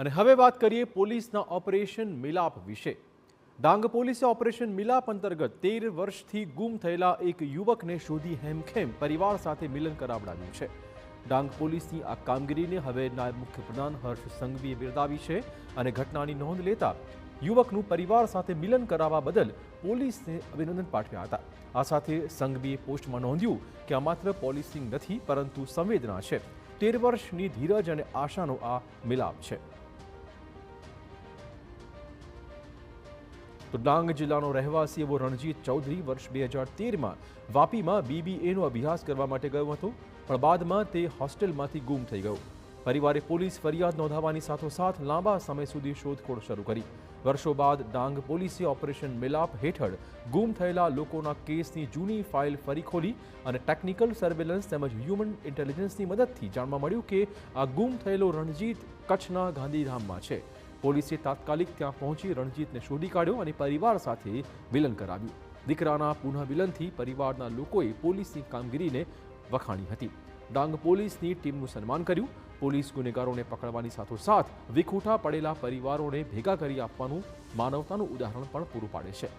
અને હવે વાત કરીએ પોલીસના ઓપરેશન મિલાપ વિશે। ડાંગ પોલીસે ઓપરેશન મિલાપ અંતર્ગત 13 વર્ષથી ગુમ થયેલા એક યુવકને શોધી હેમખેમ પરિવાર સાથે મિલન કરાવડાવ્યું છે। ડાંગ પોલીસની આ કામગીરીને હવે નાયબ મુખ્યપ્રધાન હર્ષ સંઘવીએ બિરદાવી છે અને ઘટનાની નોંધ લેતા યુવકનું પરિવાર સાથે મિલન કરાવવા બદલ પોલીસને અભિનંદન પાઠવ્યા હતા। આ સાથે સંઘવીએ પોસ્ટમાં નોંધ્યું કે આ માત્ર પોલીસિંગ નથી પરંતુ સંવેદના છે। 13 વર્ષની ધીરજ અને આશાનો આ મિલાપ છે। તો ડાંગ જિલ્લાનો રહેવાસી એવો રણજીત ચૌધરી વર્ષ 2013માં વાપીમાં BBAનો અભ્યાસ કરવા માટે ગયો હતો, પણ બાદમાં તે હોસ્ટેલમાંથી ગુમ થઈ ગયો। પરિવારે પોલીસ ફરિયાદ નોંધાવવાની સાથોસાથ લાંબા સમય સુધી શોધખોળ શરૂ કરી। વર્ષો બાદ ડાંગ પોલીસે ઓપરેશન મિલાપ હેઠળ ગુમ થયેલા લોકોના કેસની જૂની ફાઇલ ફરી ખોલી અને ટેકનિકલ સર્વેલન્સ તેમજ હ્યુમન ઇન્ટેલિજન્સની મદદથી જાણવા મળ્યું કે આ ગુમ થયેલો રણજીત કચ્છના ગાંધીધામમાં છે। પોલીસે તાત્કાલિક ત્યાં પહોંચી રણજીતને શોધી કાઢ્યો અને પરિવાર સાથે મિલન કરાવ્યું। દીકરાના પુનઃ મિલનથી પરિવારના લોકોએ પોલીસની કામગીરીને વખાણી હતી। ડાંગ પોલીસની ટીમનું સન્માન કર્યું। પોલીસ ગુનેગારોને પકડવાની સાથોસાથ વિખૂટા પડેલા પરિવારોને ભેગા કરી આપવાનું માનવતાનું ઉદાહરણ પણ પૂરું પાડે છે।